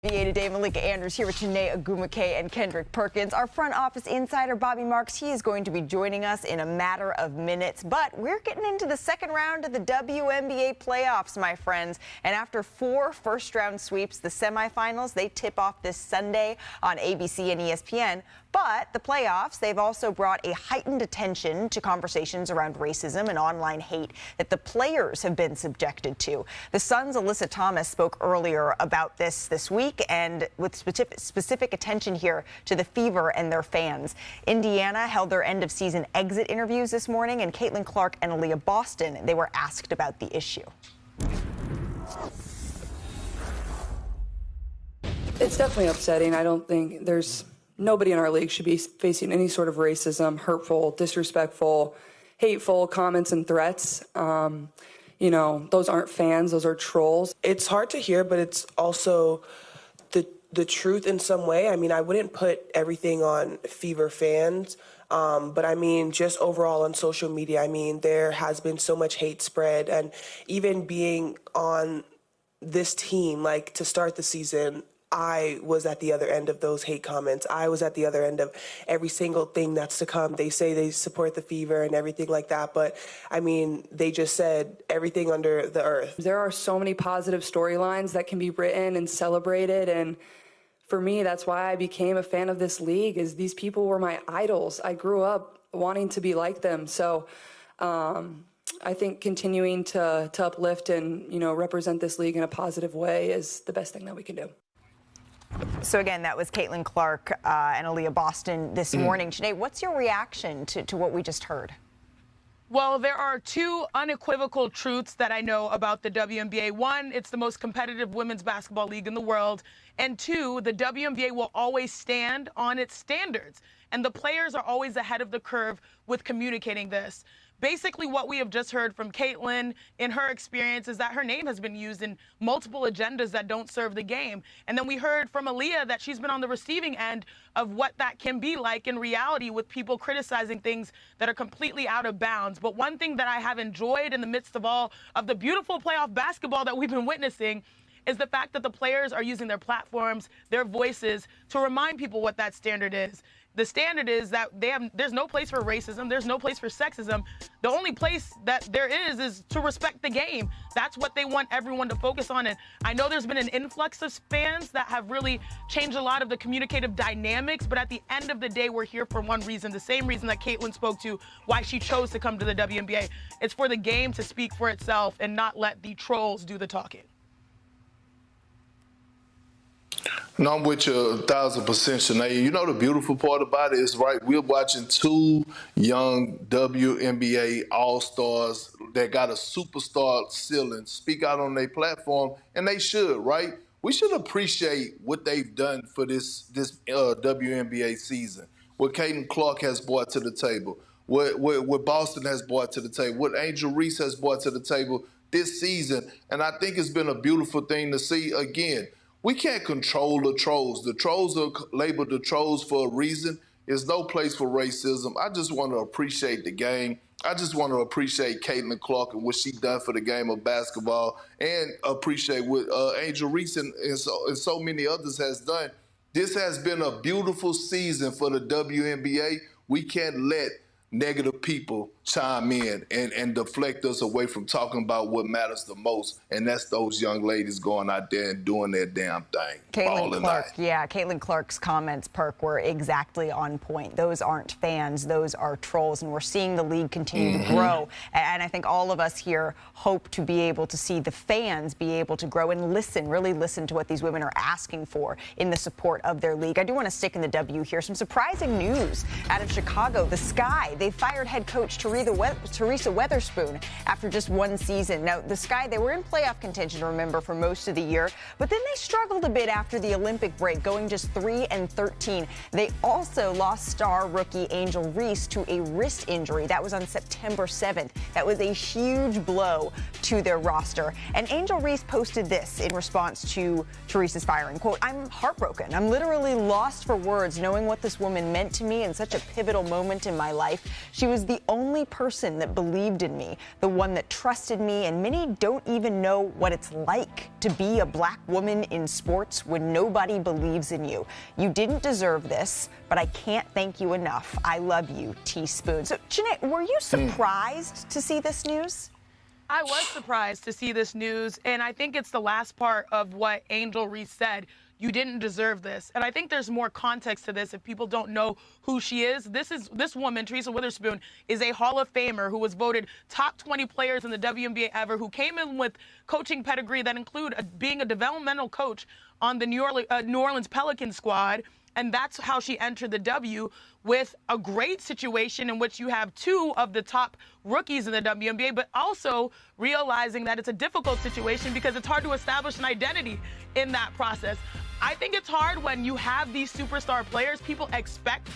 NBA Today, Malika Andrews here with Janae Agumake and Kendrick Perkins. Our front office insider, Bobby Marks, he is going to be joining us in a matter of minutes. But we're getting into the second round of the WNBA playoffs, my friends. And after 4 first-round sweeps, the semifinals, they tip off this Sunday on ABC and ESPN. But the playoffs, they've also brought a heightened attention to conversations around racism and online hate that the players have been subjected to. The Sun's Alyssa Thomas spoke earlier about this week, and with specific attention here to the Fever and their fans. Indiana held their end-of-season exit interviews this morning, and Caitlin Clark and Aaliyah Boston, they were asked about the issue. It's definitely upsetting. I don't think nobody in our league should be facing any sort of racism, hurtful, disrespectful, hateful comments and threats. You know, those aren't fans, those are trolls. It's hard to hear, but it's also the truth in some way. I mean, I wouldn't put everything on Fever fans, but I mean, just overall on social media, I mean, there has been so much hate spread, and even being on this team, like, to start the season, I was at the other end of those hate comments. I was at the other end of every single thing that's to come. They say they support the Fever and everything like that, but I mean, they just said everything under the earth. There are so many positive storylines that can be written and celebrated, and for me, that's why I became a fan of this league, is these people were my idols. I grew up wanting to be like them. So I think continuing to uplift and, you know, represent this league in a positive way is the best thing that we can do. So again, that was Caitlin Clark and Aaliyah Boston this morning. Janae, what's your reaction to what we just heard? Well, there are 2 unequivocal truths that I know about the WNBA. 1, it's the most competitive women's basketball league in the world. And 2, the WNBA will always stand on its standards. And the players are always ahead of the curve with communicating this. Basically, what we have just heard from Caitlin in her experience is that her name has been used in multiple agendas that don't serve the game. And then we heard from Aaliyah that she's been on the receiving end of what that can be like in reality, with people criticizing things that are completely out of bounds. But one thing that I have enjoyed in the midst of all of the beautiful playoff basketball that we've been witnessing is the fact that the players are using their platforms, their voices, to remind people what that standard is. The standard is that there's no place for racism, there's no place for sexism. The only place that there is to respect the game. That's what they want everyone to focus on. And I know there's been an influx of fans that have really changed a lot of the communicative dynamics, but at the end of the day, we're here for one reason, the same reason that Caitlin spoke to, why she chose to come to the WNBA. It's for the game to speak for itself and not let the trolls do the talking. No, I'm with you 1,000%, Shanae. You know, the beautiful part about it is, right, we're watching 2 young WNBA All-Stars that got a superstar ceiling speak out on their platform, and they should, right? We should appreciate what they've done for this WNBA season, what Caitlin Clark has brought to the table, what Boston has brought to the table, what Angel Reese has brought to the table this season. And I think it's been a beautiful thing to see. Again, we can't control the trolls. The trolls are labeled the trolls for a reason. There's no place for racism. I just want to appreciate the game. I just want to appreciate Caitlin Clark and what she done for the game of basketball, and appreciate what Angel Reese and so many others has done. This has been a beautiful season for the WNBA. We can't let negative people chime in and deflect us away from talking about what matters the most, and that's those young ladies going out there and doing their damn thing. Caitlin Clark's comments, Perk, were exactly on point. Those aren't fans, those are trolls, and we're seeing the league continue to grow. And I think all of us here hope to be able to see the fans be able to grow and listen, really listen to what these women are asking for in the support of their league. I do want to stick in the W here. Some surprising news out of Chicago. The Sky, they fired head coach Teresa Weatherspoon after just 1 season. Now, the Sky, they were in playoff contention, remember, for most of the year, but then they struggled a bit after the Olympic break, going just 3-13. They also lost star rookie Angel Reese to a wrist injury. That was on September 7th. That was a huge blow to their roster. And Angel Reese posted this in response to Teresa's firing. Quote, "I'm heartbroken. I'm literally lost for words knowing what this woman meant to me in such a pivotal moment in my life. She was the only person that believed in me, the one that trusted me, and many don't even know what it's like to be a black woman in sports when nobody believes in you. You didn't deserve this, but I can't thank you enough. I love you, Teaspoon. So, Jeanette, were you surprised to see this news? I was surprised to see this news, and I think it's the last part of what Angel Reese said. You didn't deserve this. And I think there's more context to this if people don't know who she is. This woman, Teresa Witherspoon, is a Hall of Famer who was voted top 20 players in the WNBA ever, who came in with coaching pedigree that include being a developmental coach on the New Orleans Pelicans squad. And that's how she entered the W, with a great situation in which you have two of the top rookies in the WNBA, but also realizing that it's a difficult situation because it's hard to establish an identity in that process. I think it's hard when you have these superstar players. People expect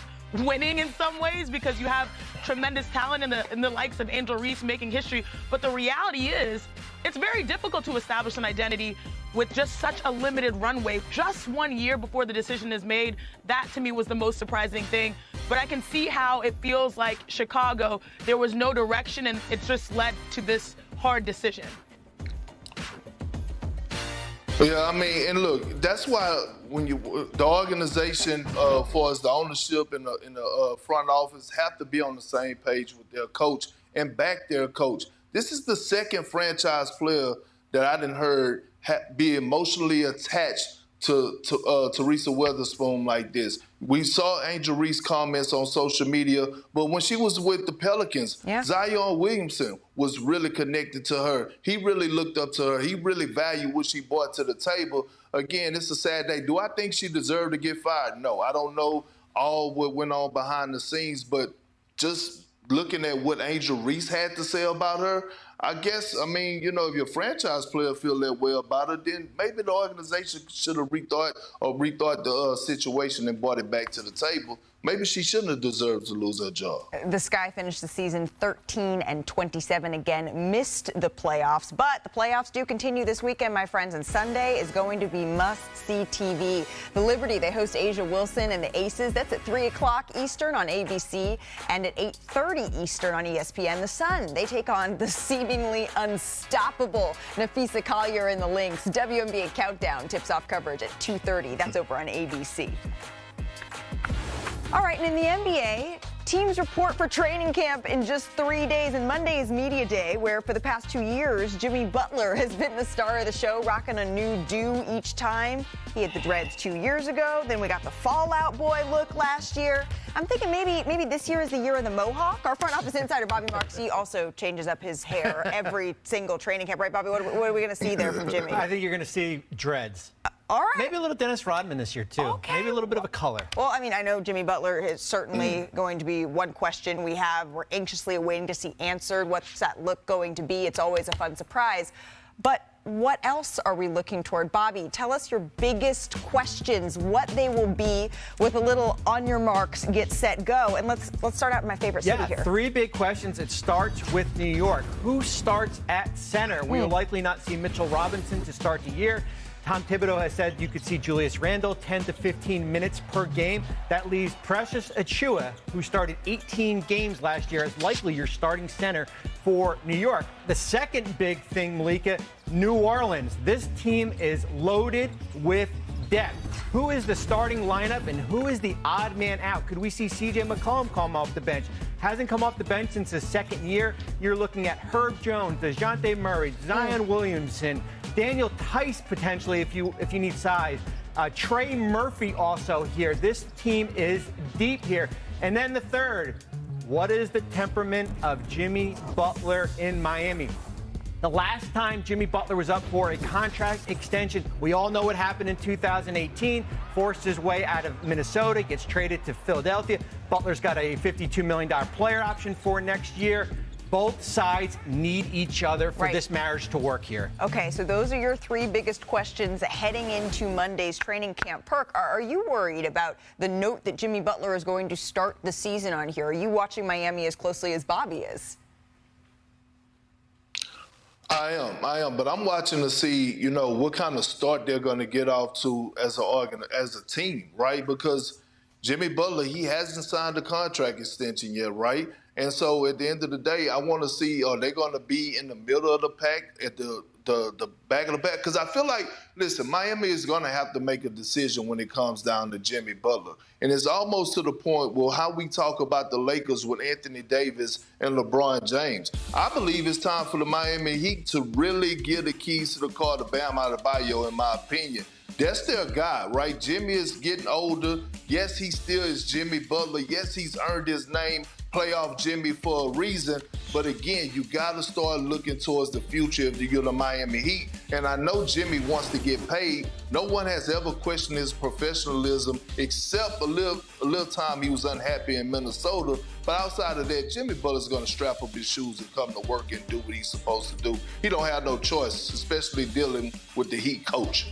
winning in some ways because you have tremendous talent in the likes of Angel Reese making history. But the reality is it's very difficult to establish an identity with just such a limited runway. Just 1 year before the decision is made, that to me was the most surprising thing. But I can see how it feels like Chicago, there was no direction and it just led to this hard decision. Yeah, I mean, and look, that's why when the organization, for as the ownership and the front office, have to be on the same page with their coach and back their coach. This is the second franchise player that I done heard be emotionally attached to Teresa Witherspoon like this. We saw Angel Reese comments on social media, but when she was with the Pelicans, Zion Williamson was really connected to her. He really looked up to her. He really valued what she brought to the table. Again, it's a sad day. Do I think she deserved to get fired? No, I don't know all what went on behind the scenes, but just looking at what Angel Reese had to say about her, I guess, I mean, you know, if your franchise player feel that way about her, then maybe the organization should have rethought the situation and brought it back to the table. Maybe she shouldn't have deserved to lose her job. The Sky finished the season 13-27 again, missed the playoffs, but the playoffs do continue this weekend, my friends, and Sunday is going to be must-see TV. The Liberty, they host Asia Wilson and the Aces. That's at 3 o'clock Eastern on ABC and at 8:30 Eastern on ESPN. The Sun, they take on the seemingly unstoppable Nafisa Collier in the Lynx. WNBA Countdown tips off coverage at 2:30. That's over on ABC. All right, and in the NBA, teams report for training camp in just 3 days, and Monday is Media Day, where for the past 2 years, Jimmy Butler has been the star of the show, rocking a new do each time. He had the dreads 2 years ago, then we got the Fall Out Boy look last year. I'm thinking maybe this year is the year of the Mohawk. Our front office insider, Bobby Marksy, also changes up his hair every single training camp. Right, Bobby? What are we going to see there from Jimmy? I think you're going to see dreads. All right. Maybe a little Dennis Rodman this year, too. Okay. Maybe a little bit of a color. Well, I mean, I know Jimmy Butler is certainly going to be one question we're anxiously awaiting to see answered. What's that look going to be? It's always a fun surprise. But what else are we looking toward? Bobby, tell us your biggest questions, what they will be, with a little on your marks, get set, go. And let's start out in my favorite city here. 3 big questions. It starts with New York. Who starts at center? We will likely not see Mitchell Robinson to start the year. Tom Thibodeau has said you could see Julius Randle 10 to 15 minutes per game. That leaves Precious Achiuwa, who started 18 games last year, as likely your starting center for New York. The second big thing, Malika, New Orleans. This team is loaded with depth. Who is the starting lineup and who is the odd man out? Could we see C.J. McCollum come off the bench? Hasn't come off the bench since his second year. You're looking at Herb Jones, DeJounte Murray, Zion Williamson, Daniel Tice potentially if you need size. Trey Murphy also here. This team is deep here. And then the third, what is the temperament of Jimmy Butler in Miami? The last time Jimmy Butler was up for a contract extension, we all know what happened in 2018. Forced his way out of Minnesota, gets traded to Philadelphia. Butler's got a $52 million player option for next year. Both sides need each other for this marriage to work here. Okay, so those are your 3 biggest questions heading into Monday's training camp. Perk, are you worried about the note that Jimmy Butler is going to start the season on here? Are you watching Miami as closely as Bobby is? I am, but I'm watching to see, you know, what kind of start they're going to get off to as a team, right? Because Jimmy Butler, he hasn't signed a contract extension yet, right? And so at the end of the day, I want to see, are they going to be in the middle of the pack at the back of the pack? Because I feel like, listen, Miami is going to have to make a decision when it comes down to Jimmy Butler. And it's almost to the point, well, how we talk about the Lakers with Anthony Davis and LeBron James. I believe it's time for the Miami Heat to really give the keys to the car to Bam Adebayo, in my opinion. That's their guy, right? Jimmy is getting older. Yes, he still is Jimmy Butler. Yes, he's earned his name, playoff Jimmy, for a reason. But again, you got to start looking towards the future if you're the Miami Heat. And I know Jimmy wants to get paid. No one has ever questioned his professionalism except a little time he was unhappy in Minnesota. But outside of that, Jimmy Butler's going to strap up his shoes and come to work and do what he's supposed to do. He don't have no choice, especially dealing with the Heat coach.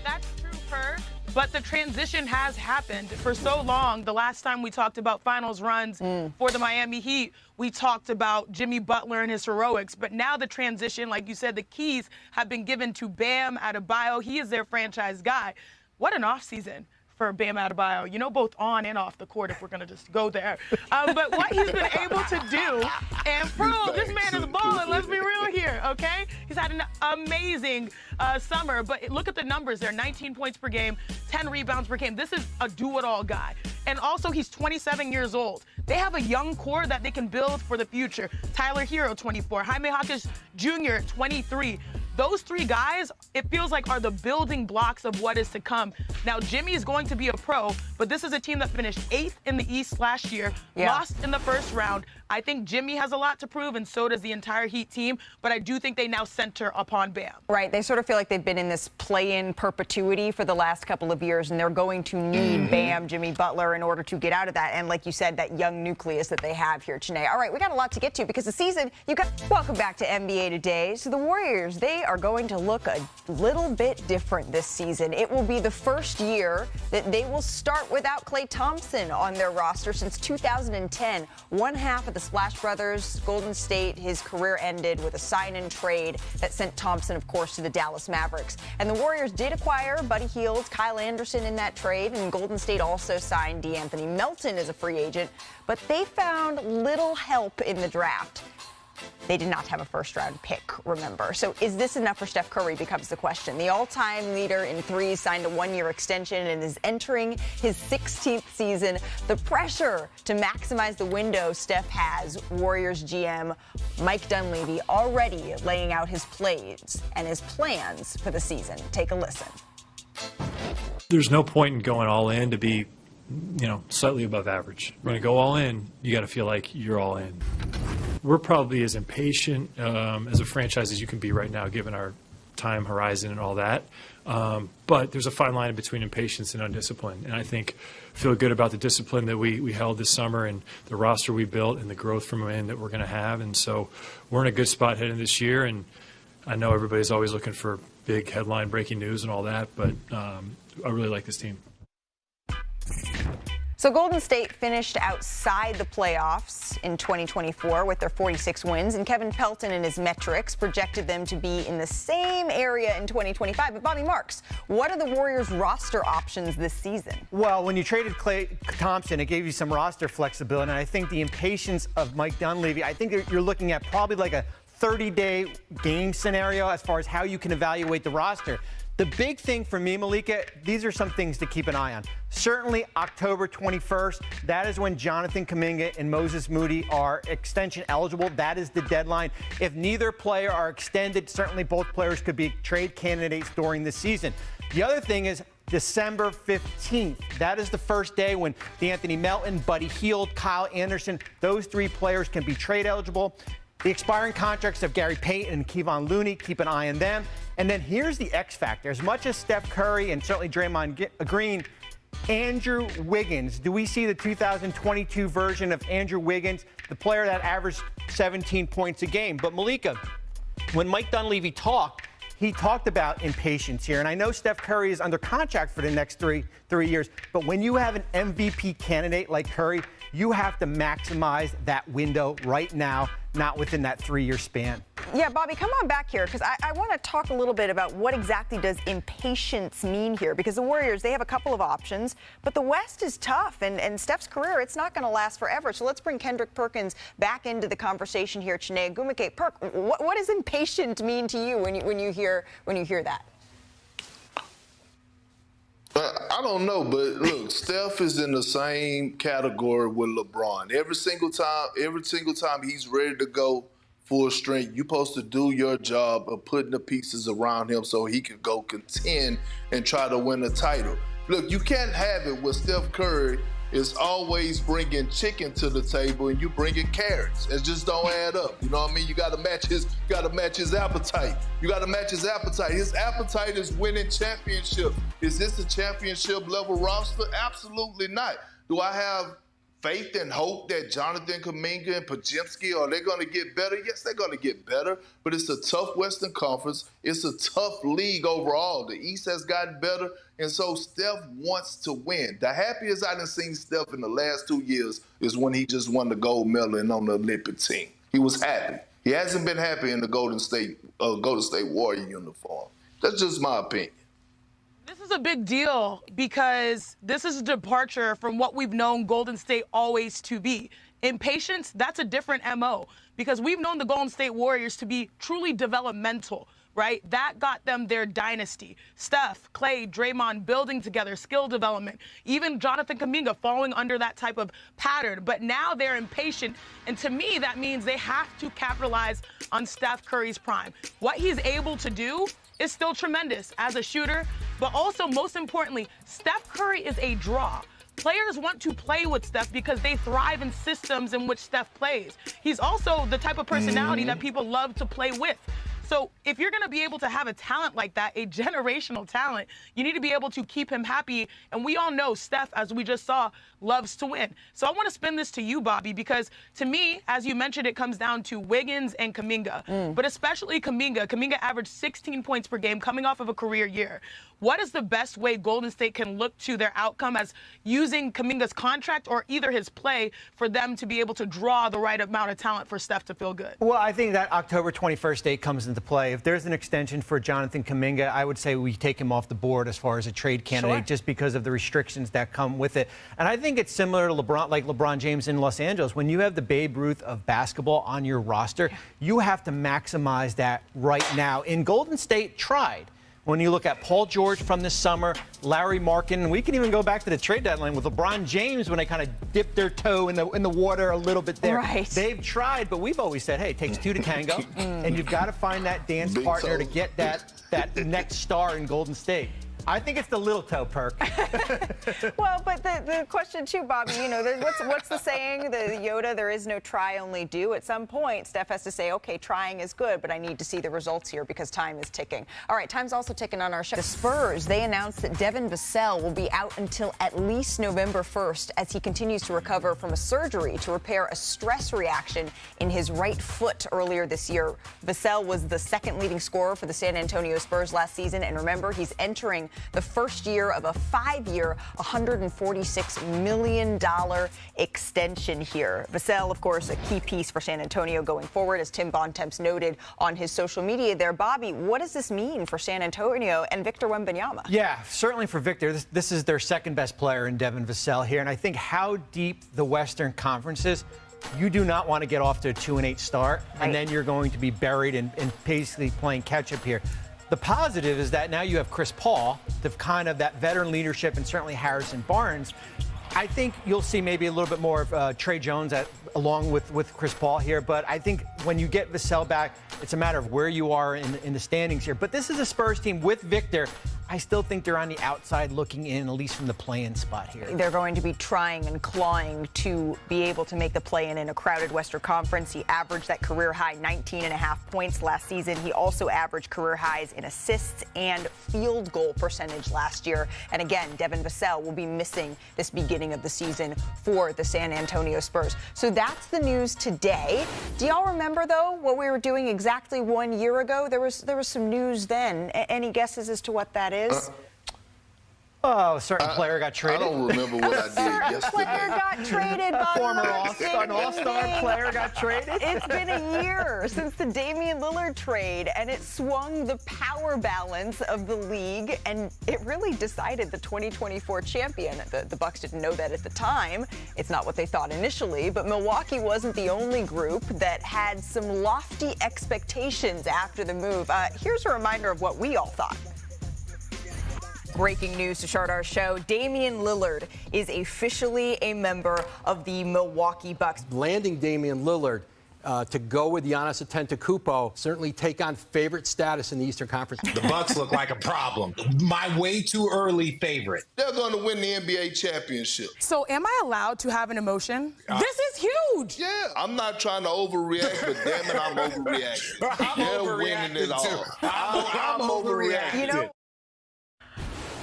That's true, Perk. But the transition has happened for so long. The last time we talked about finals runs for the Miami Heat, we talked about Jimmy Butler and his heroics. But now the transition, like you said, the keys have been given to Bam Adebayo. He is their franchise guy. What an offseason for Bam Adebayo, you know, both on and off the court, if we're going to just go there. But what he's been able to do and prove, this man is balling, let's be real here, okay? He's had an amazing summer, but look at the numbers there, 19 points per game, 10 rebounds per game. This is a do-it-all guy. And also, he's 27 years old. They have a young core that they can build for the future. Tyler Hero, 24. Jaime Jaquez Jr., 23. Those three guys, it feels like, are the building blocks of what is to come. Now, Jimmy is going to be a pro, but this is a team that finished 8th in the East last year, lost in the first round. I think Jimmy has a lot to prove, and so does the entire Heat team, but I do think they now center upon Bam. Right. They sort of feel like they've been in this play-in perpetuity for the last couple of years, and they're going to need Bam, Jimmy Butler, in order to get out of that. And like you said, that young nucleus that they have here, Chanae. All right, we got a lot to get to because the season, welcome back to NBA Today. So the Warriors, they are going to look a little bit different this season. It will be the first year that they will start without Klay Thompson on their roster since 2010. One half of the Splash Brothers, Golden State, his career ended with a sign-and trade that sent Thompson, of course, to the Dallas Mavericks. And the Warriors did acquire Buddy Hield, Kyle Anderson in that trade, and Golden State also signed D'Anthony Melton as a free agent. But they found little help in the draft. They did not have a first-round pick, remember. So is this enough for Steph Curry becomes the question. The all-time leader in threes signed a one-year extension and is entering his 16th season. The pressure to maximize the window Steph has, Warriors GM Mike Dunleavy already laying out his plays and his plans for the season. Take a listen. There's no point in going all in to be, slightly above average. When you go all in, you got to feel like you're all in. We're probably as impatient as a franchise as you can be right now, given our time horizon and all that. But there's a fine line between impatience and undiscipline. And I feel good about the discipline that we held this summer and the roster we built and the growth from within that we're going to have. And so we're in a good spot heading this year. And I know everybody's always looking for big headline breaking news and all that, but I really like this team. So Golden State finished outside the playoffs in 2024 with their 46 wins, and Kevin Pelton and his metrics projected them to be in the same area in 2025. But Bobby Marks, what are the Warriors' roster options this season? Well, when you traded Klay Thompson, it gave you some roster flexibility, and I think the impatience of Mike Dunleavy, I think you're looking at probably like a 30-day game scenario as far as how you can evaluate the roster. The big thing for me, Malika, these are some things to keep an eye on. Certainly October 21st, that is when Jonathan Kuminga and Moses Moody are extension eligible. That is the deadline. If neither player are extended, certainly both players could be trade candidates during the season. The other thing is December 15th. That is the first day when D'Anthony Melton, Buddy Hield, Kyle Anderson, those three players can be trade eligible. The expiring contracts of Gary Payton and Kevon Looney, keep an eye on them. And then here's the X factor. As much as Steph Curry and certainly Draymond Green, Andrew Wiggins. Do we see the 2022 version of Andrew Wiggins, the player that averaged 17 points a game? But Malika, when Mike Dunleavy talked, he talked about impatience here. And I know Steph Curry is under contract for the next three years, but when you have an MVP candidate like Curry, you have to maximize that window right now, not within that 3-year span. Yeah, Bobby, come on back here, because I want to talk a little bit about what exactly does impatience mean here, because the Warriors, they have a couple of options, but the West is tough, and Steph's career, it's not going to last forever. So let's bring Kendrick Perkins back into the conversation here. Chiney Ogwumike. Perk, what does impatient mean to you when you hear that? I don't know, but look, Steph is in the same category with LeBron. Every single time he's ready to go full strength, you're supposed to do your job of putting the pieces around him so he can go contend and try to win a title. Look, you can't have it with Steph Curry is always bringing chicken to the table and you bringing carrots. It just don't add up. You know what I mean? You got to match his appetite. You got to match his appetite. His appetite is winning championships. Is this a championship level roster? Absolutely not. Do I have faith and hope that Jonathan Kuminga and Podziemski, are they going to get better? Yes, they're going to get better, but it's a tough Western Conference. It's a tough league overall. The East has gotten better, and so Steph wants to win. The happiest I've seen Steph in the last 2 years is when he just won the gold medal and on the Olympic team. He was happy. He hasn't been happy in the Golden State Warrior uniform. That's just my opinion. This is a big deal because this is a departure from what we've known Golden State always to be. Impatience, that's a different MO, because we've known the Golden State Warriors to be truly developmental, right? That got them their dynasty. Steph, Klay, Draymond building together, skill development, even Jonathan Kuminga following under that type of pattern. But now they're impatient, and to me, that means they have to capitalize on Steph Curry's prime. What he's able to do is still tremendous as a shooter, but also, most importantly, Steph Curry is a draw. Players want to play with Steph because they thrive in systems in which Steph plays. He's also the type of personality that people love to play with. So if you're going to be able to have a talent like that, a generational talent, you need to be able to keep him happy. And we all know Steph, as we just saw, loves to win. So I want to spin this to you, Bobby, because to me, as you mentioned, it comes down to Wiggins and Kuminga, but especially Kuminga. Kuminga averaged 16 points per game coming off of a career year. What is the best way Golden State can look to their outcome as using Kuminga's contract or either his play for them to be able to draw the right amount of talent for Steph to feel good? Well, I think that October 21st date comes into play. If there's an extension for Jonathan Kuminga, I would say we take him off the board as far as a trade candidate, just because of the restrictions that come with it. And I think it's similar to LeBron James in Los Angeles. When you have the Babe Ruth of basketball on your roster, you have to maximize that right now. And Golden State tried. When you look at Paul George from this summer, Larry Markin, we can even go back to the trade deadline with LeBron James when they kind of dipped their toe in the water a little bit there. Right. They've tried, but we've always said, hey, it takes two to tango, and you've got to find that dance partner to get that next star in Golden State. I think it's the little toe, Perk. Well, but the question too, Bobby, you know, what's the saying? The Yoda, there is no try, only do. At some point, Steph has to say, okay, trying is good, but I need to see the results here because time is ticking. All right, time's also ticking on our show. The Spurs, they announced that Devin Vassell will be out until at least November 1st as he continues to recover from a surgery to repair a stress reaction in his right foot earlier this year. Vassell was the second leading scorer for the San Antonio Spurs last season, and remember, he's entering the first year of a 5-year, $146 million extension here. Vassell, of course, a key piece for San Antonio going forward, as Tim Bontemps noted on his social media there. Bobby, what does this mean for San Antonio and Victor Wembanyama? Yeah, certainly for Victor. This is their second best player in Devin Vassell here, and I think how deep the Western Conference is, you do not want to get off to a 2-8 start, and then you're going to be buried and basically playing catch-up here. The positive is that now you have Chris Paul, the kind of that veteran leadership, and certainly Harrison Barnes. I think you'll see maybe a little bit more of Trey Jones along with Chris Paul here. But I think when you get Vassell back, it's a matter of where you are in the standings here. But this is a Spurs team with Victor. I still think they're on the outside looking in, at least from the play-in spot here. They're going to be trying and clawing to be able to make the play-in in a crowded Western Conference. He averaged that career-high 19.5 points last season. He also averaged career highs in assists and field goal percentage last year. And again, Devin Vassell will be missing this beginning of the season for the San Antonio Spurs. So that's the news today. Do y'all remember, though, what we were doing exactly 1 year ago? There was some news then. Any guesses as to what that is? Oh, a certain player got traded. I don't remember what I did yesterday. Player got traded. Butler. Former all-star player got traded. It's been a year since the Damian Lillard trade, and it swung the power balance of the league, and it really decided the 2024 champion. The Bucks didn't know that at the time. It's not what they thought initially, but Milwaukee wasn't the only group that had some lofty expectations after the move. Here's a reminder of what we all thought. Breaking news to start our show. Damian Lillard is officially a member of the Milwaukee Bucks. Landing Damian Lillard to go with Giannis Antetokounmpo certainly take on favorite status in the Eastern Conference. The Bucks look like a problem. My way too early favorite. They're going to win the NBA championship. So am I allowed to have an emotion? This is huge. Yeah, I'm not trying to overreact, but damn it, I'm overreacting. They're winning it all. I'm overreacting. You know,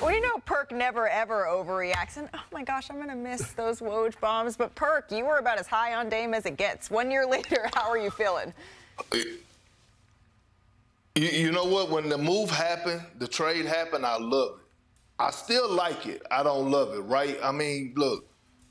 well, you know, Perk never, ever overreacts. And, oh, my gosh, I'm going to miss those Woj bombs. But, Perk, you were about as high on Dame as it gets. 1 year later, how are you feeling? You know what? When the move happened, the trade happened, I love it. I still like it. I don't love it, right? I mean, look,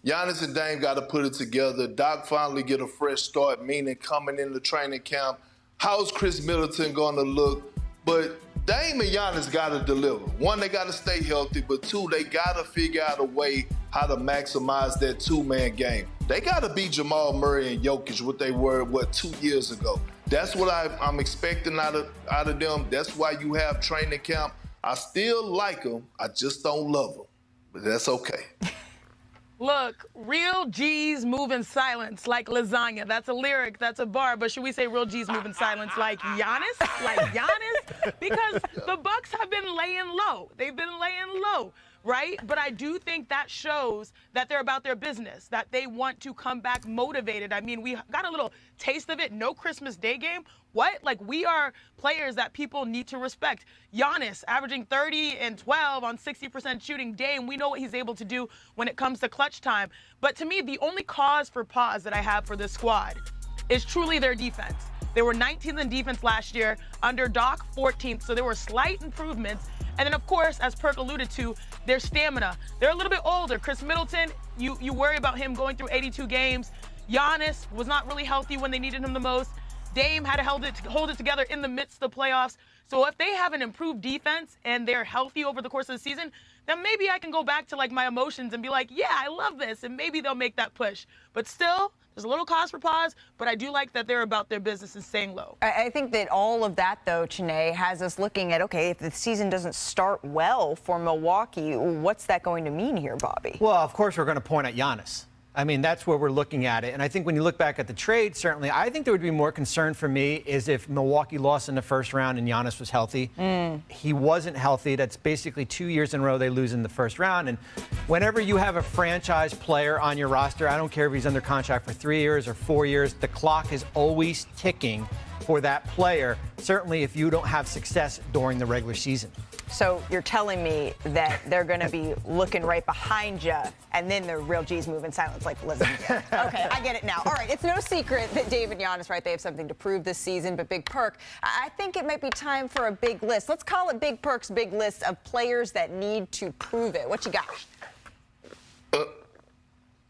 Giannis and Dame got to put it together. Doc finally get a fresh start, meaning coming into training camp. How's Chris Middleton going to look? But Dame and Giannis got to deliver. One, they got to stay healthy, but two, they got to figure out a way how to maximize that two-man game. They got to beat Jamal Murray and Jokic what they were, 2 years ago. That's what I'm expecting out of them. That's why you have training camp. I still like them. I just don't love them, but that's okay. Look, real G's move in silence like lasagna. That's a lyric, that's a bar, but should we say real G's move in silence like Giannis? Like Giannis? Because the Bucks have been laying low. They've been laying low, right? But I do think that shows that they're about their business, that they want to come back motivated. I mean, we got a little taste of it. No Christmas Day game. What? Like, we are players that people need to respect. Giannis averaging 30 and 12 on 60% shooting. Dame, we know what he's able to do when it comes to clutch time. But to me, the only cause for pause that I have for this squad is truly their defense. They were 19th in defense last year, under Doc 14th, so there were slight improvements. And then, of course, as Perk alluded to, their stamina. They're a little bit older. Chris Middleton, you worry about him going through 82 games. Giannis was not really healthy when they needed him the most. Dame had to hold it together in the midst of the playoffs. So if they have an improved defense and they're healthy over the course of the season, then maybe I can go back to like my emotions and be like, yeah, I love this, and maybe they'll make that push. But still, there's a little cause for pause, but I do like that they're about their business and staying low. I think that all of that, though, Chiney, has us looking at, okay, if the season doesn't start well for Milwaukee, what's that going to mean here, Bobby? Well, of course, we're going to point at Giannis. I mean, that's where we're looking at it. And I think when you look back at the trade, certainly, I think there would be more concern for me is if Milwaukee lost in the first round and Giannis was healthy. He wasn't healthy. That's basically 2 years in a row they lose in the first round. And whenever you have a franchise player on your roster, I don't care if he's under contract for 3 years or 4 years, the clock is always ticking for that player, certainly if you don't have success during the regular season. So you're telling me that they're going to be looking right behind you, and then the real G's move in silence like lasagna. Okay, I get it now. All right, it's no secret that Dave and Giannis, right, they have something to prove this season, but Big Perk, I think it might be time for a big list. Let's call it Big Perk's big list of players that need to prove it. What you got?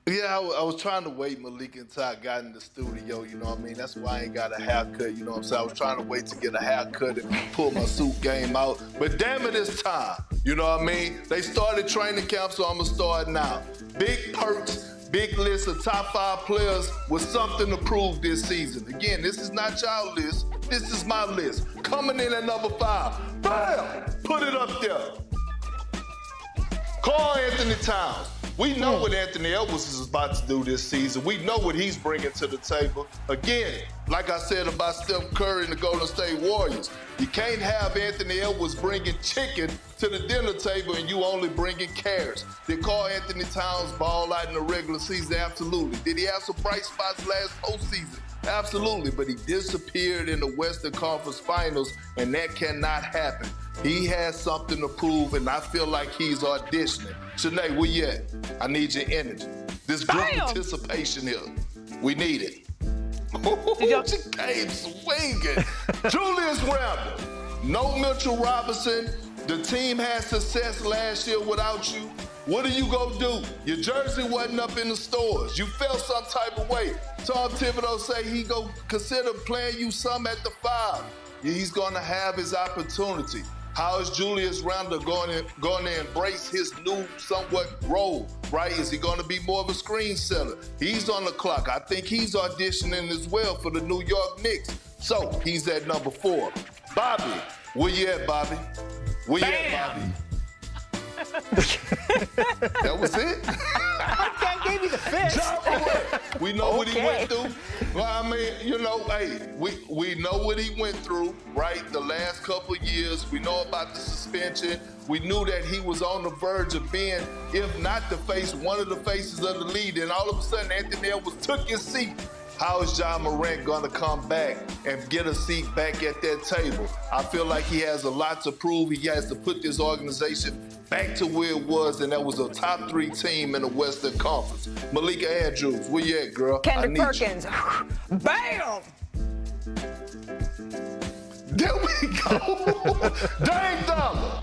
Yeah, I was trying to wait, Malik, until I got in the studio, you know what I mean? That's why I ain't got a haircut, you know what I'm saying? I was trying to wait to get a haircut and pull my suit game out. But damn it, it's time, you know what I mean? They started training camp, so I'm going to start now. Big Perks, big list of top 5 players with something to prove this season. Again, this is not y'all list. This is my list. Coming in at number 5. Bam! Put it up there. Karl Anthony Towns. We know what Anthony Edwards is about to do this season. We know what he's bringing to the table. Again, like I said about Steph Curry and the Golden State Warriors, you can't have Anthony Edwards bringing chicken to the dinner table and you only bringing carrots. Did Karl Anthony Towns ball out in the regular season? Absolutely. Did he have some bright spots last postseason? Absolutely. But he disappeared in the Western Conference Finals, and that cannot happen. He has something to prove, and I feel like he's auditioning. Shanae, where you at? I need your energy. This group participation here. We need it. She came swinging. Julius Randle. No Mitchell Robinson. The team had success last year without you. What are you gonna do? Your jersey wasn't up in the stores. You felt some type of way. Tom Thibodeau say he go consider playing you some at the 5. He's gonna have his opportunity. How is Julius Randle going to embrace his new somewhat role, right? Is he going to be more of a screen setter? He's on the clock. I think he's auditioning as well for the New York Knicks. So he's at number 4. Bobby, where you at, Bobby? Where you at, Bobby? That was it? I gave you the fifth. We know what he went through. Well, I mean, you know, hey, we know what he went through, right? The last couple of years. We know about the suspension. We knew that he was on the verge of being, if not the face, one of the faces of the league. And all of a sudden, Anthony Edwards took his seat. How is Ja Morant going to come back and get a seat back at that table? I feel like he has a lot to prove. He has to put this organization back to where it was, and that was a top 3 team in the Western Conference. Malika Andrews, where you at, girl? Kendrick Perkins. Bam! There we go. Dame Dollar.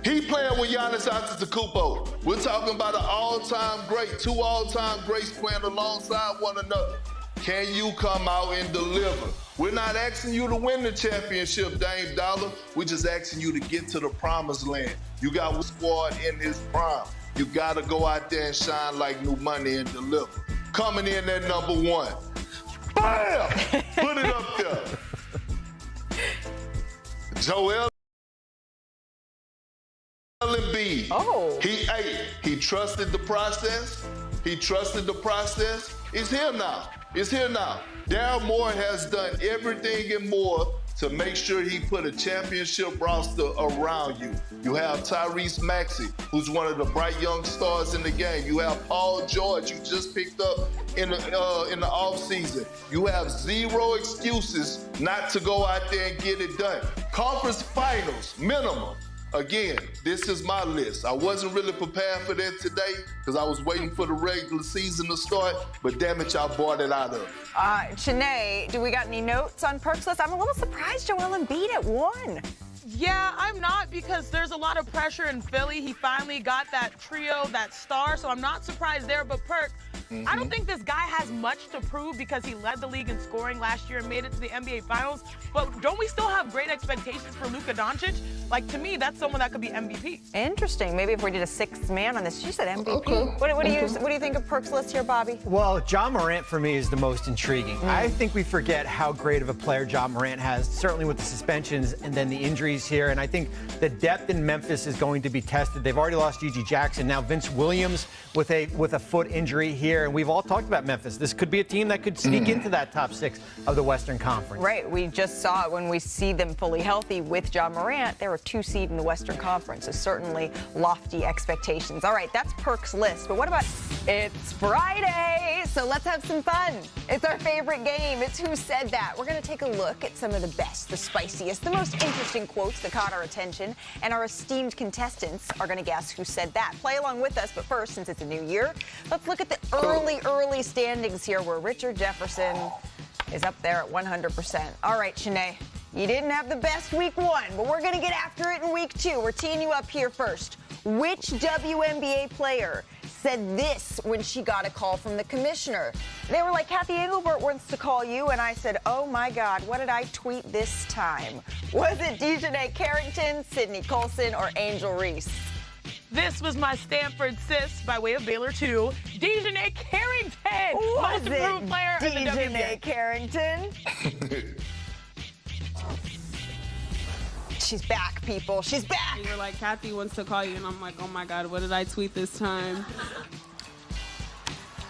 He playing with Giannis Antetokounmpo. We're talking about an all-time great, 2 all-time greats playing alongside one another. Can you come out and deliver? We're not asking you to win the championship, Dame Dollar. We're just asking you to get to the promised land. You got a squad in his prime. You got to go out there and shine like new money and deliver. Coming in at number 1. Bam! Put it up there. Joel Embiid. Oh. He trusted the process. He trusted the process. It's here now. It's here now. Daryl Morey has done everything and more to make sure he put a championship roster around you. You have Tyrese Maxey, who's one of the bright young stars in the game. You have Paul George, you just picked up in the offseason. You have 0 excuses not to go out there and get it done. Conference finals, minimum. Again, this is my list. I wasn't really prepared for that today because I was waiting for the regular season to start, but damn it, y'all brought it out of it. Chanae, do we got any notes on Perk's list? I'm a little surprised Joel Embiid at 1. Yeah, I'm not, because there's a lot of pressure in Philly. He finally got that trio, that star, so I'm not surprised there. But Perk, I don't think this guy has much to prove because he led the league in scoring last year and made it to the NBA Finals. But don't we still have great expectations for Luka Doncic? Like, to me, that's someone that could be MVP. Interesting. Maybe if we did a 6th man on this. She said MVP. Okay. What do you think of Perk's list here, Bobby? Well, Ja Morant for me is the most intriguing. I think we forget how great of a player Ja Morant has, certainly with the suspensions and then the injuries here. And I think the depth in Memphis is going to be tested. They've already lost Gigi Jackson. Now Vince Williams with a foot injury here. And we've all talked about Memphis. This could be a team that could sneak into that top 6 of the Western Conference. Right. We just saw it when we see them fully healthy with Ja Morant. They were 2 seed in the Western Conference. So certainly lofty expectations. All right, that's Perk's list. But what about it's Friday, so let's have some fun. It's our favorite game. It's Who Said That. We're going to take a look at some of the best, the spiciest, the most interesting quotes that caught our attention. And our esteemed contestants are going to guess who said that. Play along with us. But first, since it's a new year, let's look at the early standings here where Richard Jefferson is up there at 100%. All right, Shanae, you didn't have the best week 1, but we're going to get after it in week 2. We're teeing you up here first. Which WNBA player said this when she got a call from the commissioner? They were like, Kathy Engelbert wants to call you. And I said, oh, my God, what did I tweet this time? Was it Dejanay Carrington, Sydney Colson, or Angel Reese? This was my Stanford sis by way of Baylor 2, Dejanay Carrington, most improved player in the WNBA. Dejanay Carrington. She's back, people. She's back. You were like, Kathy wants to call you, and I'm like, oh my God, what did I tweet this time?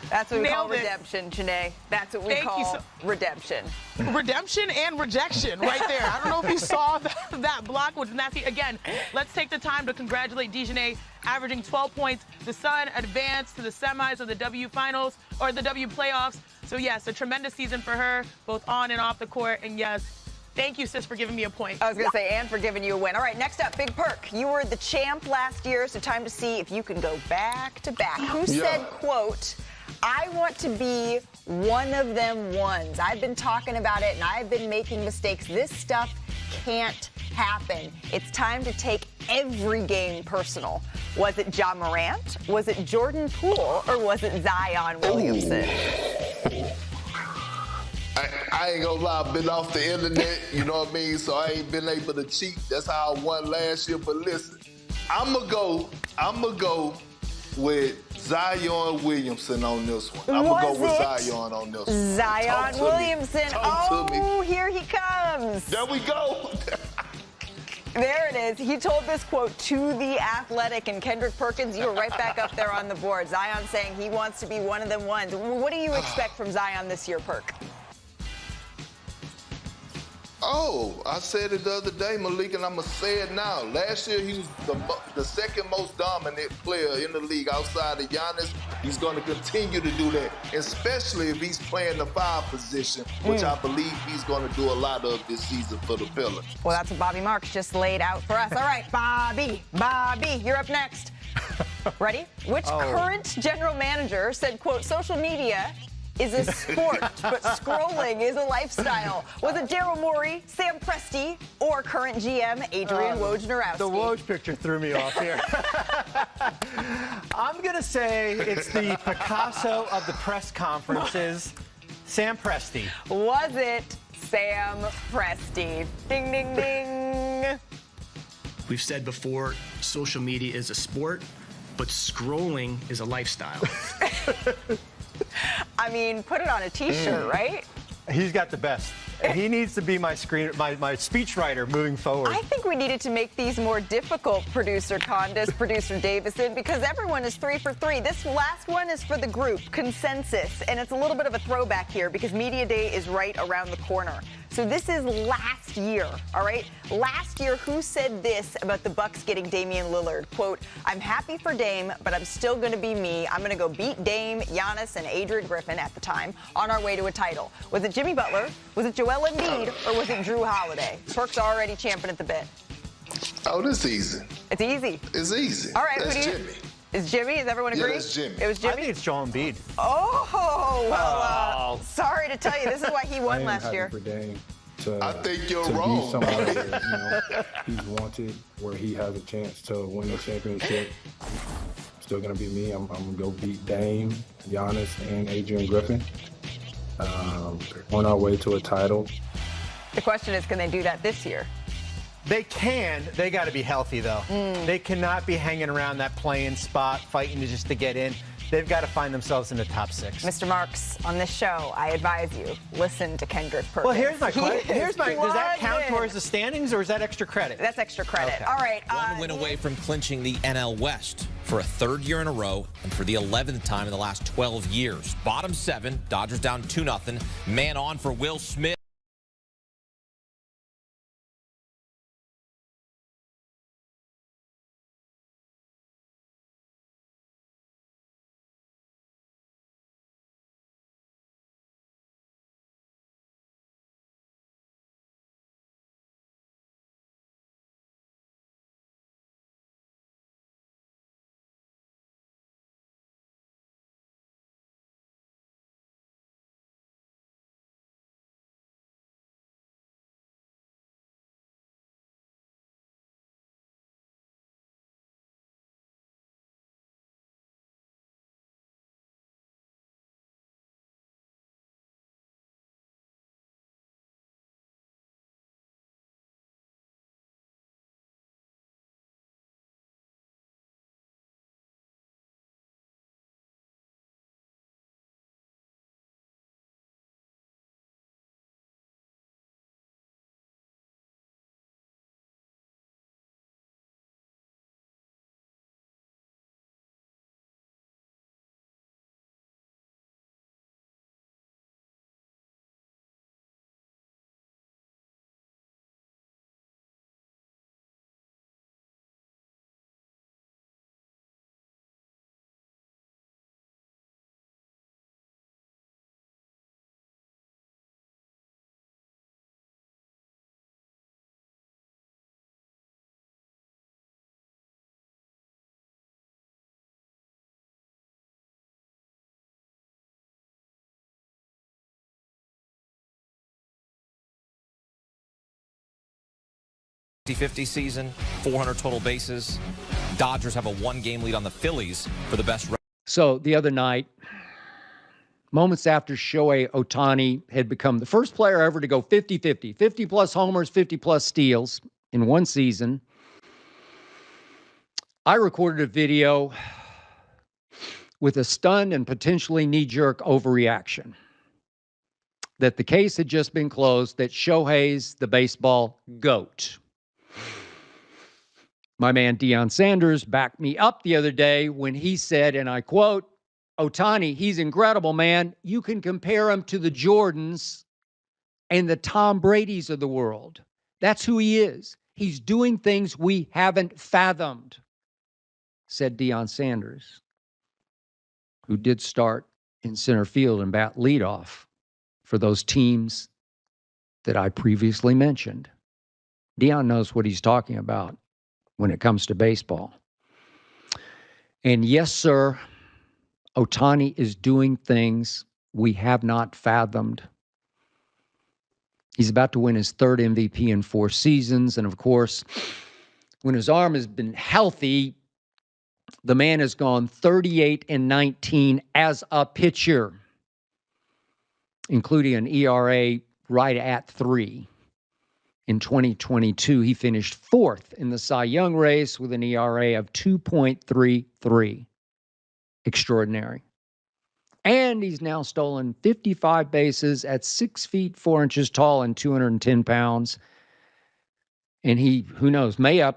That's what we call Nailed it. redemption, Janae. That's what we call redemption. Redemption and rejection right there. I don't know if you saw that block, which is nasty. Again, let's take the time to congratulate Dejanay, averaging 12 points. The Sun advanced to the semis of the W Finals, or the W Playoffs. So, yes, a tremendous season for her, both on and off the court. And, yes, thank you, sis, for giving me a point. I was going to say, and for giving you a win. All right, next up, Big Perk. You were the champ last year, so time to see if you can go back to back. Who said, quote, I want to be one of them ones. I've been talking about it, and I've been making mistakes. This stuff can't happen. It's time to take every game personal. Was it Ja Morant? Was it Jordan Poole? Or was it Zion Williamson? I ain't gonna lie, I've been off the internet, you know what I mean? So I ain't been able to cheat. That's how I won last year. But listen, I'ma go with Zion Williamson on this one. I'm gonna go with Zion on this one. Zion Williamson. Oh, here he comes. There we go. There it is. He told this quote to The Athletic, and Kendrick Perkins, you were right back up there on the board. Zion saying he wants to be one of them ones. What do you expect from Zion this year, Perk? Oh, I said it the other day, Malik, and I'm going to say it now. Last year, he was the second most dominant player in the league outside of Giannis. He's going to continue to do that, especially if he's playing the 5 position, which I believe he's going to do a lot of this season for the Pelicans. Well, that's what Bobby Marks just laid out for us. All right, Bobby, you're up next. Ready? Which current general manager said, quote, social media is a sport, but scrolling is a lifestyle? Was it Daryl Morey, Sam Presti, or current GM Adrian Wojnarowski? The Woj picture threw me off here. I'm going to say it's the Picasso of the press conferences, Sam Presti. Was it Sam Presti? Ding, ding, ding. We've said before, social media is a sport, but scrolling is a lifestyle. I mean, put it on a T-shirt, right? He's got the best. He needs to be my speechwriter moving forward. I think we needed to make these more difficult, producer Condis, producer Davison, because everyone is 3 for 3. This last one is for the group, consensus, and it's a little bit of a throwback here because Media Day is right around the corner. So this is last year, all right? Last year, who said this about the Bucks getting Damian Lillard? Quote, I'm happy for Dame, but I'm still going to be me. I'm going to go beat Dame, Giannis, and Adrian Griffin at the time on our way to a title. Was it Jimmy Butler? Was it Joel Embiid? Or was it Drew Holiday? Perk's already champing at the bit. Oh, this is easy. It's easy. It's easy. All right, That's Jimmy. Is Jimmy? Does everyone agree? Yeah, it's Jimmy. It was Jimmy? I think it's Joel Embiid. Oh, well, sorry to tell you, this is why he won last year. I think you're to wrong. Be somebody that, he's wanted, where he has a chance to win the championship. Still gonna be me. I'm gonna go beat Dame, Giannis, and Adrian Griffin on our way to a title. The question is, can they do that this year? They can. They got to be healthy, though. They cannot be hanging around that playing spot, fighting just to get in. They've got to find themselves in the top 6. Mr. Marks, on this show, I advise you, listen to Kendrick Perkins. Well, here's my question. Does that count towards the standings, or is that extra credit? That's extra credit. Okay. All right. One win away from clinching the NL West for a 3rd year in a row and for the 11th time in the last 12 years. Bottom 7, Dodgers down 2-0. Man on for Will Smith. 50-50 season, 400 total bases. Dodgers have a 1-game lead on the Phillies for the best. So the other night, moments after Shohei Ohtani had become the first player ever to go 50-50, 50-plus homers, 50-plus steals in one season, I recorded a video with a stunned and potentially knee-jerk overreaction that the case had just been closed, that Shohei's the baseball GOAT. My man Deion Sanders backed me up the other day when he said, and I quote, "Ohtani, he's incredible, man. You can compare him to the Jordans and the Tom Bradys of the world. That's who he is. He's doing things we haven't fathomed," said Deion Sanders, who did start in center field and bat leadoff for those teams that I previously mentioned. Deion knows what he's talking about when it comes to baseball. And yes, sir, Ohtani is doing things we have not fathomed. He's about to win his third MVP in 4 seasons. And of course, when his arm has been healthy, the man has gone 38-19 as a pitcher, including an ERA right at 3. In 2022, he finished 4th in the Cy Young race with an ERA of 2.33. Extraordinary. And he's now stolen 55 bases at 6 feet 4 inches tall and 210 pounds. And he, who knows, may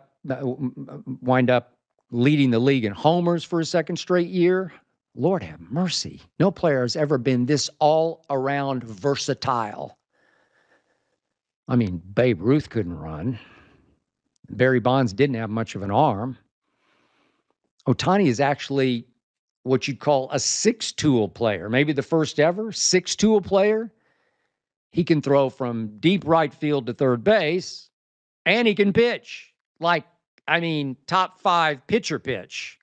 wind up leading the league in homers for a second straight year. Lord have mercy. No player has ever been this all-around versatile. I mean, Babe Ruth couldn't run. Barry Bonds didn't have much of an arm. Ohtani is actually what you'd call a six-tool player, maybe the first ever six-tool player. He can throw from deep right field to third base, and he can pitch. Top 5 pitcher pitch.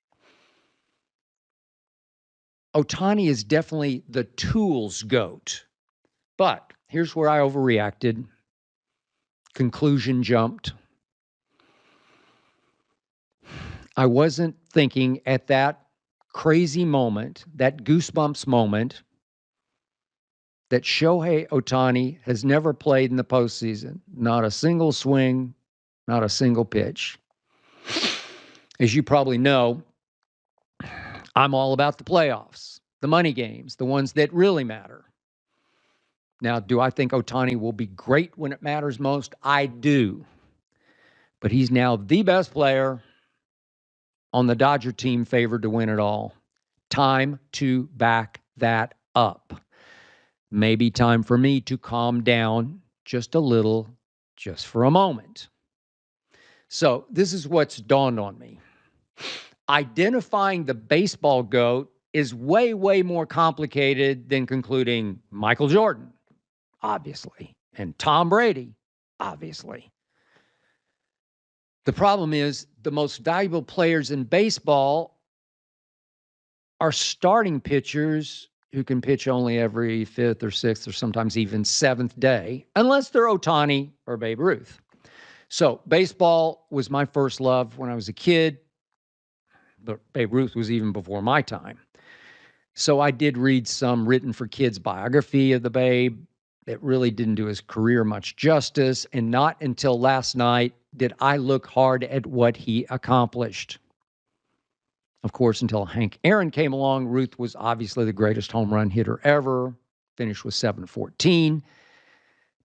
Ohtani is definitely the tools GOAT. But here's where I overreacted. Conclusion jumped. I wasn't thinking at that crazy moment, that goosebumps moment, that Shohei Ohtani has never played in the postseason. Not a single swing, not a single pitch. As you probably know, I'm all about the playoffs, the money games, the ones that really matter. Now, do I think Ohtani will be great when it matters most? I do. But he's now the best player on the Dodger team favored to win it all. Time to back that up. Maybe time for me to calm down just a little, just for a moment. So this is what's dawned on me. Identifying the baseball GOAT is way, way more complicated than concluding Michael Jordan, obviously, and Tom Brady, obviously. The problem is the most valuable players in baseball are starting pitchers who can pitch only every 5th or 6th or sometimes even 7th day, unless they're Ohtani or Babe Ruth. So baseball was my first love when I was a kid, but Babe Ruth was even before my time. So I did read some written for kids biography of the Babe that really didn't do his career much justice, and not until last night did I look hard at what he accomplished. Of course, until Hank Aaron came along, Ruth was obviously the greatest home run hitter ever, finished with 714.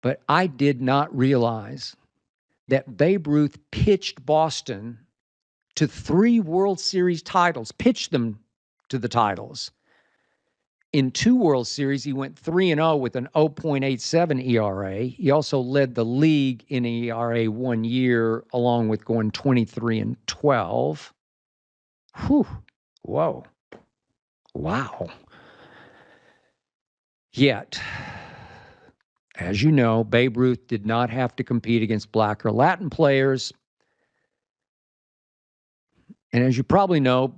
But I did not realize that Babe Ruth pitched Boston to 3 World Series titles, pitched them to the titles. In 2 World Series, he went 3-0 with an 0.87 ERA. He also led the league in ERA 1 year, along with going 23-12. Whew. Whoa. Wow. Yet, as you know, Babe Ruth did not have to compete against Black or Latin players. And as you probably know,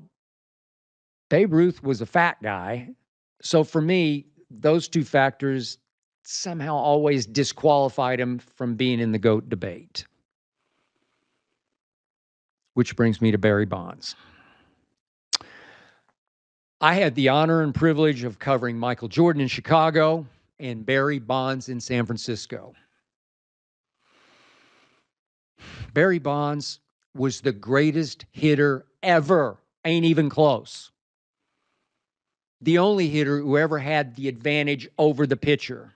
Babe Ruth was a fat guy. So for me, those 2 factors somehow always disqualified him from being in the GOAT debate. which brings me to Barry Bonds. I had the honor and privilege of covering Michael Jordan in Chicago and Barry Bonds in San Francisco. Barry Bonds was the greatest hitter ever. Ain't even close. The only hitter who ever had the advantage over the pitcher.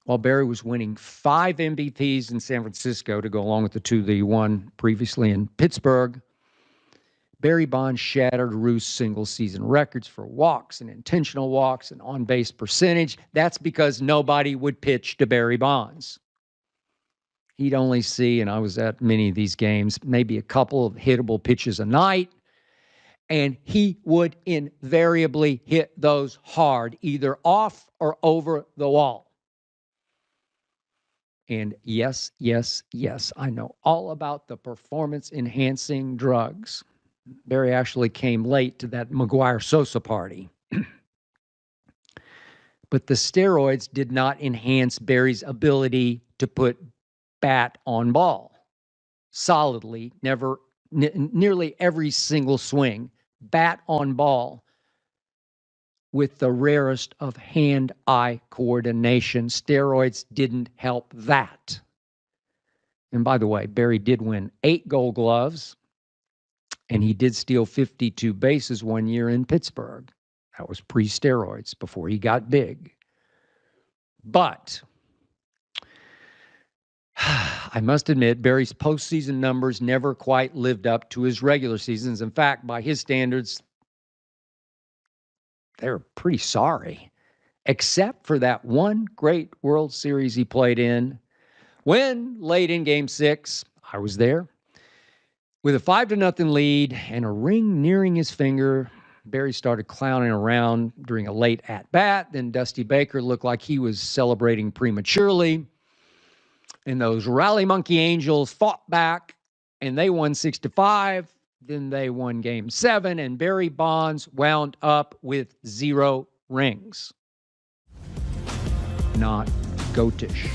While Barry was winning 5 MVPs in San Francisco to go along with the 2 that he won previously in Pittsburgh, Barry Bonds shattered Roost's single-season records for walks and intentional walks and on-base percentage. That's because nobody would pitch to Barry Bonds. He'd only see, and I was at many of these games, maybe a couple of hittable pitches a night, and he would invariably hit those hard, either off or over the wall. And yes, I know all about the performance-enhancing drugs. Barry actually came late to that Maguire-Sosa party. But the steroids did not enhance Barry's ability to put bat on ball solidly, nearly every single swing, bat on ball with the rarest of hand-eye coordination. Steroids didn't help that. And by the way, Barry did win 8 Gold Gloves, and he did steal 52 bases one year in Pittsburgh. That was pre-steroids, before he got big. But I must admit, Barry's postseason numbers never quite lived up to his regular seasons. In fact, by his standards, they were pretty sorry, except for that one great World Series he played in when, late in Game 6, I was there, with a 5-0 lead and a ring nearing his finger, Barry started clowning around during a late at-bat. Then Dusty Baker looked like he was celebrating prematurely. And those Rally Monkey Angels fought back, and they won 6-5. Then they won Game 7, and Barry Bonds wound up with 0 rings. Not goatish.